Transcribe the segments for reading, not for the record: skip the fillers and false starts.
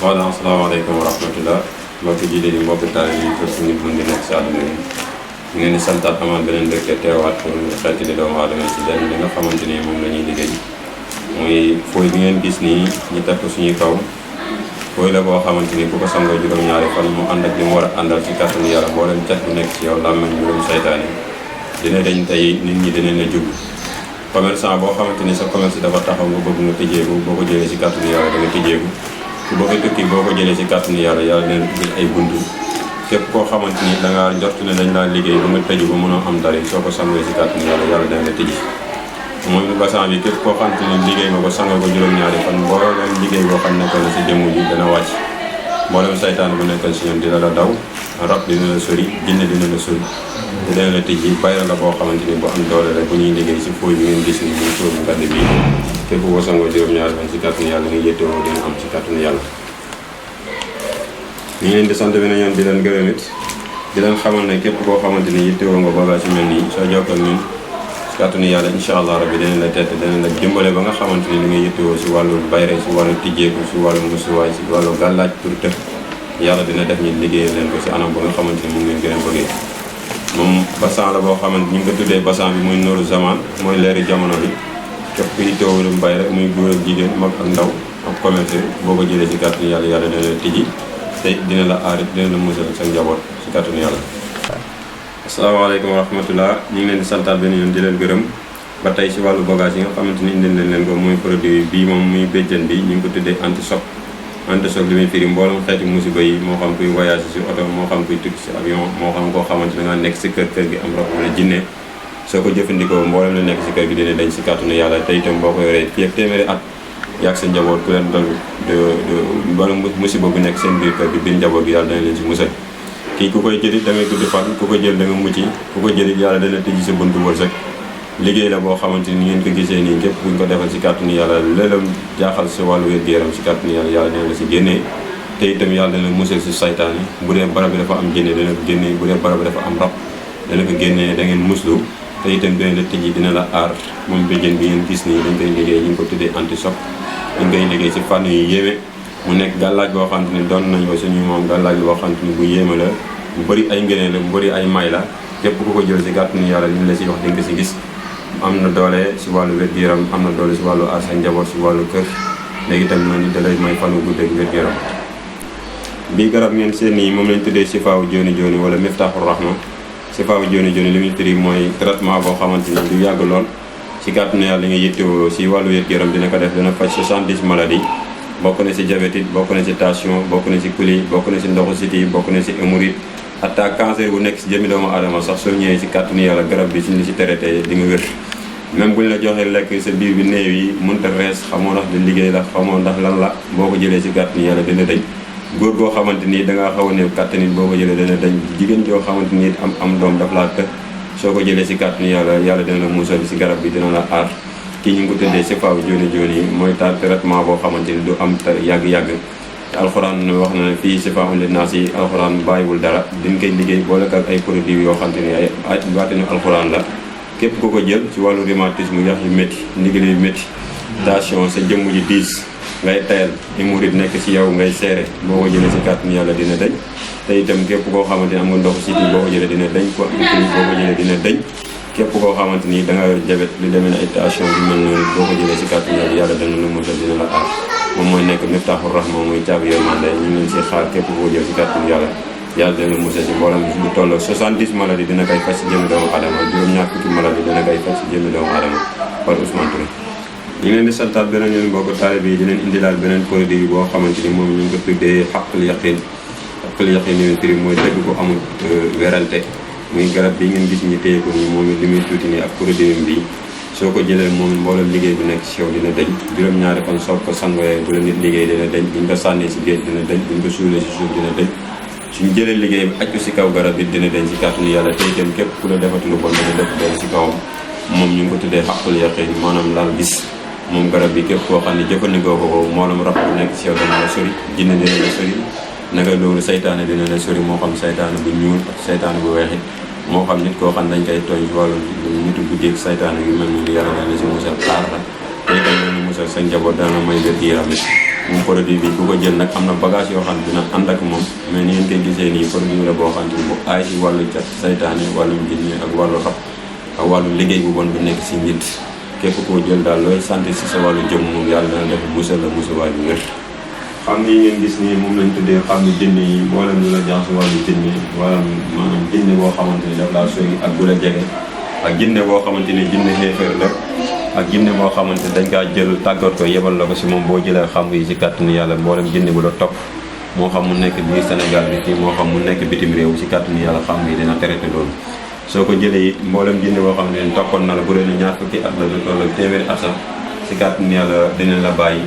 wala asalaamaaleykum wa rahmatullah mbokki jiite yi mbokki taal yi pour suñu mën di nekk si àdduna yi ñu ngeen di santaat amaan beneen dëkk teewaat pour xeeti di doomu aadama si lenn li nga xamante ni moom la ñuy liggéey muy fooy bi ngeen gis nii ñu teg ko suñuy kaw fooy la boo xamante ni ku ko sangoo juróom-ñaari fan mu ànd ak li mu war a àndal ci kàttanu yàlla mboolem cat bu nekk ci yow làmmeñ juróom saytaane dina dañ tey nit ñi dinañ la jub commerçant boo xamante ni sa commerce dafa taxaw nga bëgg nga tijjeeku boo ko jëlee si kàttanu yàlla da nga tijjeeku ku bëgg a tukki boo ko jëlee si kàttanu yàlla yàlla dina ubbil ay buntu képp koo xamante ni da ngaa njort ne dañ laa liggéey ba nga tëju ba mënoo am dara soo ko sangoo si kàttanu yàlla yàlla dina la tijji moom ni basan bi képp koo xamante ni liggéey nga ko sangoo ko juróom-ñaari fan mboolem liggéey boo xam nekkoon na si jëmm ji dana wàcc mboolem saytaan bu nekkoon si ñoom dina la daw rab dina la sori jinne dina la sori te dina la tijji bayra la boo xamante ni bu am doole la bu ñuy liggéey si fooy bi ngeen gis ni muy fooy bu ngadd bii képp koo sangoo juróom-ñaari fan si kàttanu yàlla nga yëttewoo dina am si kàttanu yàlla ñu ngi leen di sant bi na ñoon di leen gërëm it di leen xamal ne képp koo xamante ni yittewoo nga boogaa si mel nii soo jokkal ñun si kàttanu yàlla incha allah rabbi danañ la tette danañ la dimbale ba nga xamante ni li nga yittewoo si wàllu bayre si wàllu tijjeeku si wàllu musuwaay si wàllu gàllaaj pour tëf yàlla dina def ñu liggéey leen ko si anam ba nga xamante ni mu ngeen gën a bëggee moom basan la boo xamante ñu ngi ko tuddee basan bi muy nooru zaman mooy leeri jamono bi képp ku yittewoo lu bayre muy góor ak jigéen mag ak ndaw ak commerce boo ko jëlee si kàttanu yàlla yàlla dina la tijji te dina la aar dina la musal sa njaboot si kàttanu yàlla asalaamaaleykum wa rahmatullah ñu ngi leen di santaat benn yoon di leen gërëm ba tey si wàllu bagage yi nga xamante ni indil nañ leen ko muy produit bii moom muy béjjën bi ñu ngi ko tuddee anti-choc anti-choc li muy firi mboolem xeeti musiba yi moo xam kuy voyage si oto moo xam kuy tukki si avion moo xam koo xamante da nga nekk si kër gi am rab wala jinne soo ko jëfandikoo mboolem la nekk si kër gi dina dañ si kàttanu yàlla te itam boo ko yoree fii ak téeméeri at yàgg sa njaboot ku leen dal wala musiba bu nekk seen biir kër gi biir njaboot gi yàlla dana leen si musal kii ku koy jëlit da ngay gudd fan ku ko jël da nga mucc ku ko jëlit yàlla dana tijji sa buntu wërsëg liggéey la boo xamante ni ngeen ko gisee nii képp buñ ko defal si kàttanu yàlla léeg-léeg jaaxal sa wàllu wér-gu-yaram si kàttanu yàlla yàlla dina la si génnee te itam yàlla dana musal si saytaan yi bu dee barab bi dafa am jinne dana ko génnee bu dee barab bi dafa am rab dana ko génnee da ngeen muslu te itam dina la tijji dina la aar moom béjjën bi ngeen gis nii dañ koy liggéey ñu ngi ko tuddee anti-choc dañ koy liggéey si fànn yu yéeme mu nekk gàllaaj boo xamante ni doon nañ ko suñu moom gàllaaj boo xamante ni bu yéeme la bu bëri ay ngëneel la bu bëri ay may la képp ku ko jël si kàttanu yàlla li ñu la si wax di nga si gis am na doole si wàllu wér-gu-yaram am na doole si wàllu aar sa njaboot si wàllu kër léegi tamit noonu da lay may fanu gudd ak wér-gu-yaram bii garab ngeen seen nii moom lañ tuddee sifaawu jooni jooni wala miftaaxul rahma sifaawu jooni jooni li muy firi mooy traitement boo xamante ni du yàgg lool si kàttanu yàlla li nga yittewoo si wàllu wér-gu-yaram dina ko def dina faj 70 maladies bokk na si diabète bokk na si tension bokk na si coli bokk na si ndoxu siti bokk na si hémorroïde hatta cancer bu nekk si jëmmi doomu aadama sax soo ñëwee si kàttanu yàlla garab bi suñu si traité di nga wér même buñ la joxee lekk sa biir bi néew yi mënta rees xamoo ndax di liggéey la xamoo ndax lan la boo ko jëlee si kàttanu yàlla dina dañ góor goo xamante ni dangaa xaw a néew kàttan nit boo ko jëlee dina dañ jigéen joo xamante ni am doom daf laa të soo ko jëlee si kàttanu yàlla dina la musal si garab bi dina la aar kii ñu ngi ko tuddee sifaaw jooni jooni mooy taal traitement boo xamante ni du am yàgg-yàgg te alxuraan wax na ne fii sifaaw li naas yi alxuraan bàyyiwul dara diñ koy liggéey boole ak ay produits yoo xamante ni ay baatinu alxuraan la képp ku ko jël ci wàllu rhumatisme yax yu métti ndigal yu métti tension sa jëmm ji diis ngay tayal hémorroïde nekk ci yow ngay seere boo ko jëlee si kàttanu yàlla dina dañ te itam képp koo xamante ni am nga ndox siti boo ko jëlee dina dañ ko boo ko jëlee dina dañ képp koo xamante ni da nga yor jabet lu demee ne ay tension bi mel noonu boo ko jëlee si kàttanu yàlla dana la musal dina la aar moom mooy nekk miftaaxul rahma muy caabi yërmande ñu ngi leen si xaar képp koo jël si kàttanu yàlla dana la musal si mboolem lu toll 70 maladies dina koy faj si jëmmi doomu aadama juróom-ñaar fukki maladies dina koy faj si jëmmi doomu aadama par Ousmane Touré ñu ngi leen di santaat beneen yoon mbokk taalibe yi di leen indilaal beneen produit boo xamante ni moom ñu ngi ko tuddee xaqul yaqin xaqul yaqin li muy firi mooy dëgg ko amul werante muy garab bi ngeen gis ñu téye ko nii moom li muy tuuti nii ak produit bi soo ko jëlee moom mboolem liggéey bu nekk ci yow dina dañ juróom-ñaari fan soo ko sangoyee bu la nit liggéey dina dañ buñ ko sànnee si géej dina dañ buñ ko suulee si suuf dina dañ suñ jëlee liggéey bi aj ko si kaw garab bi dina dañ si kàttanu yàlla tey itam képp ku la defati lu bon dina def dañ si kawam moom ñu ngi ko tuddee xaqul yaqin maanaam laal gis moom garab bi képp koo xam ne jëfandikoo ko moolam rab bu nekk si yow dana la sori jinne dina la sori naka loolu saytaane dina la sori moo xam saytaane bu ñuul ak saytaane bu weexit moo xam nit koo xam dañ koy tooñ ci wàllu nitu guddeeg saytaane yu mel ni yàlla na la si musal aar la te itam dana musal sa njaboot dana may wér-gu-yaram moom produit bi ku ko jël nag am na bagage yoo xam ne dina ànd ak moom mais ni ngeen koy gisee nii produit la boo xam ne bu aay si wàllu cat saytaane wàllum jinne ak wàllu rab ak wàllu liggéey bu bon bu nekk si nit képp koo jël daal looy sant si sa wàllu jëm moom yàlla dana def musal la musuwaay bu wér. xam ni ngeen gis nii moom lañ tuddee xam ni jinne yi mboolem lu la jax si wàllu jinne wala maanaam jinne boo xamante ni daf laa sori ak bu la jege ak jinne boo xamante ni jinne xeefeer la ak jinne boo xamante dañ kaa jël tàggat ko yebal la ko si moom boo jëlee xam yi si kàttanu yàlla mboolem jinne bu la topp moo xam mu nekk biir Sénégal bi fii moo xam mu nekk bitim réew si kàttanu yàlla xam yi dina traité loolu. soo ko jëlee it mboolem jinne boo xam ne toppoon na la bu dee ni ñaar fukki at la du toll ak téeméeri at sax si kàttanu yàlla dina la bàyyi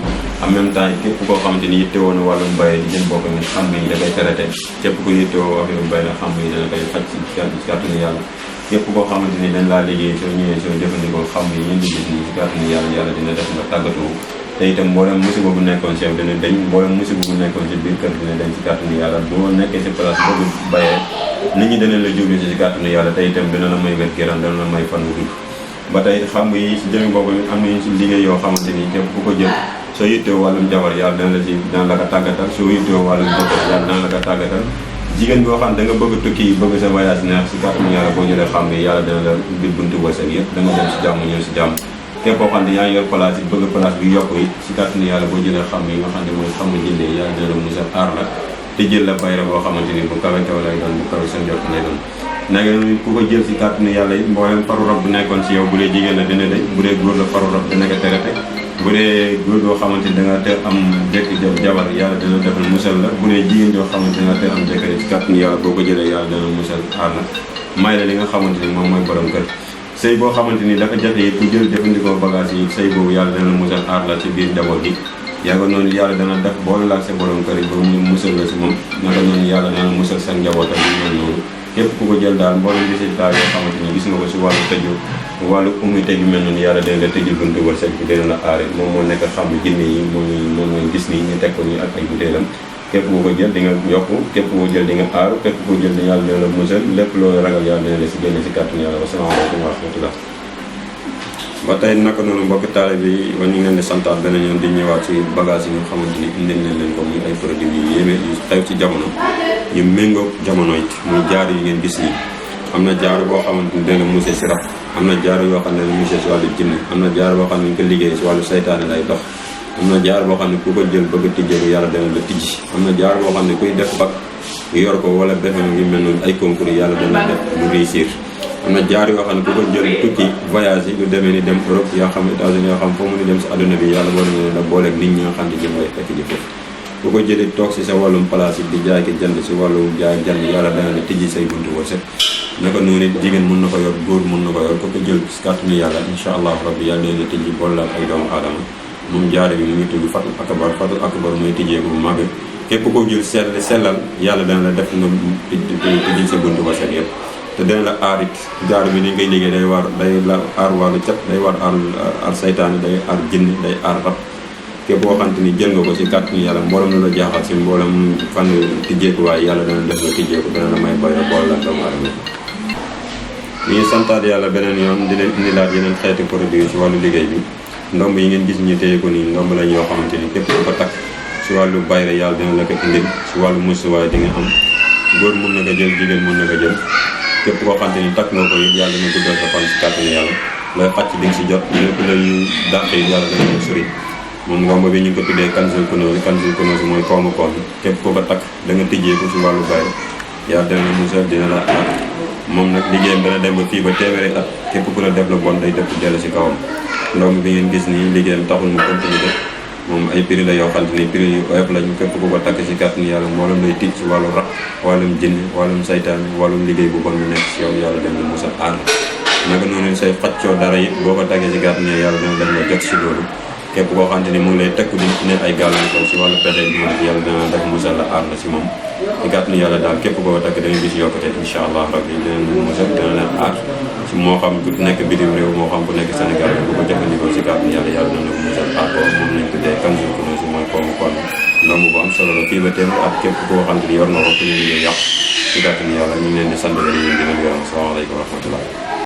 en même temps képp koo xamante ni yittewoo na wàllum mbay di jën bokk ni xam yi da koy traité képp ku yittewoo affaire mbay la xam yi dana koy faj si kàttanu yàlla képp koo xamante ni dañ laa liggéey soo ñëwee soo jëfandikoo xam yi ñeen di gis nii si kàttanu yàlla dina def nga tàggatoo te itam mboolem musiba bu nekkoon si yow dina dañ mboolem musiba bu nekkoon si biir kër dina dañ si kàttanu yàlla boo nekkee si place boobu bayee nit ñi dana la jublu si kàttanu yàlla te itam dina la may wér géram dana la may fan wu gudd ba tey xam yi si jëmi boobu am nañu si liggéey yoo xamante ni képp ku ko jël soo yittewoo wàllum jabar yàlla dana la ko tàggatal soo yittewoo wàllum jëkkër yàlla dana la ko tàggatal jigéen boo xam da nga bëgg tukki bëgg sa voyage neex si kàttanu yàlla boo jëlee xam yi yàlla dana la ubbil buntu wërsëg yëpp da nga dem si jàmm ñëw si jàmm képp koo xam ne yaa ngi yor place yi bëgg place bi yokk yi si kàttanu yàlla boo jëlee xam yi nga xam ne mooy xam nga jëndee yàlla dina la musal aar la te jël la bayra boo xamante ni bu kawe kaw lay doon bu kawe sa njort lay doon nag ku ko jël si kàttanu yàlla yi mboolem faru rab bu nekkoon si yow bu dee jigéen la dina day bu dee góor la faru rab dina ko traité bu dee góor boo xamante ni da nga te am jëkk jabar yàlla dina defal musal la bu dee jigéen joo xamante ni da nga te am jëkkër si kàttanu yàlla boo ko jëlee yàlla dina musal aar la may la li nga xamante ni moom mooy borom kër sëy boo xamante ni dafa jafe it ku jël jëfandikoo bagage yi sëy boobu yàlla dana la musal aar la ci biir njaboot gi yàgga noonu yàlla dana def boole laak sa borom kër yi ba mu musal la si moom naka noonu yàlla dana musal sa njaboot ak ñu mel noonu képp ku ko jël daal mboolem résultat yoo xamante ni gis nga ko si wàllu tëju wàllu umité yu mel noonu yàlla dana la tëjul buntu wërsëg bi dina la aare moom moo nekk xam ne jinne yi moom mooy gis nii ñu teg ko nii ak ay butéelam képp koo ko jël di nga yokk képp koo jël di nga aaru képp koo jël di yàlla dina la musal lépp loolu ragal yàlla dina la si génne si kàttanu yàlla wasalaamaaleykum wa rahmatullah ba tey naka noonu mbokk taalibe bi ñu ngi leen di santaat beneen yoon di ñëwaat ci bagage yi nga xamante ni indi nañ leen ko muy ay produits yu yéeme yu xew ci jamono yu méngoog jamono it muy jaar yi ngeen gis nii am na jaar boo xamante ni dina musee si rab am na jaar yoo xam ne musee si wàllu jinne am na jaar boo xam ne ñu ko liggéey si wàllu saytaane lay dox am na jaar boo xam ne ku ko jël bëgg a tijjeeku yàlla dana la tijji am na jaar boo xam ne kuy def bac yor ko wala defe yu mel noonu ay concours yàlla dana def lu réussir am na jaar yoo xam ne ku ko jël tukki voyage yi lu demee ni dem Europe yaa xam États-Unis yoo xam foo mu ni dem si àdduna bi yàlla boole na la booleeg nit ñi nga xam ne jëm lay fekk ji foofu ku ko jëlee toog si sa wàllum place yi di jaay ki jënd si wàllu jaay jënd yàlla dana la tijji say buntu wërsëg naka noonu it jigéen mën na ko yor góor mën na ko yor ku ko jël si kàttanu yàlla incha allah rabbi yàlla dana la tijji boole ak ay doomu aadama moom jaare bi mu ngi tudd fatul akbar mooy tijjeeku bu màgg képp koo jël sellal yàlla dana la def nga tijjil sa buntu wërsëg yëpp te dana la aar it jaar bi ni ngay liggéey day la aar wàllu cat day war aar saytaane day aar jinne day aar rab képp koo xamante ni jël nga ko si kàttanu yàlla mboolem lu la jaaxal si mboolem fan tijjeeku waaye yàlla dana def nga tijjeeku dana la may boyra bool la doomu aadama ñu ngi santaat yàlla beneen yoon di leen indilaat yeneen xeeti produit si wàllu liggéey bi ndomb yi ngeen gis ñu téye ko nii ndomb lañ yoo xamante ni képp ku ko takk si wàllu bayra yàlla dina la ko indil si wàllu musuwaay di nga am góor mun na ko jël jigéen mun na ko jël képp koo xamante ni takk nga ko it yàlla dina guddal sa fan si kàttanu yàlla looy xàcc di nga si jot lépp lay dàq yi yàlla dana la sori moom ndomb bi ñu ngi ko tuddee kanzul kunuz mooy koomu koom képp koo ko takk da nga tijjee ko si wàllu bayra yàlla dina la musal dina la aar moom nag liggéeyam dana dem ba fii ba téeméeri at képp ku la def la bon day def dellu si kawam ndomb bi ngeen gis nii liggéeyam taxul mu continuer def moom ay prix la yoo xam ni prix yu oyof lañu képp ku ko takk si kàttanu yàlla mboolem lay tiit si wàllu rab wàllum jinne wàllum saytaan wàllum liggéey bu bon lu nekk si yow yàlla dem la musal aar naka noonu say faccoo dara it boo ko takkee si kàttanu yàlla dana dem la jot si loolu képp koo xamante ni mu ngi lay tekk di ne ay gàllankoor si wàllu pexe bi yàlla dana def musal la aar la si moom si kàttanu yàlla daal képp koo takk da nga gis yokkute incha allah rabbi dina musal dana leen aar si moo xam ku nekk bitim réew moo xam ku nekk Sénégal bu ko jëfandikoo si kàttanu yàlla dana ko musal aar ko moom lañ tuddee kanzul kunuz mooy koomu kon ndomb bu am solo la fii ba téeméer ak képp koo xamante ni yor na ko pour ñu yàq si kàttanu yàlla ñu ngi leen di sant leen di leen gërëm salaamaaleykum wa rahmatullah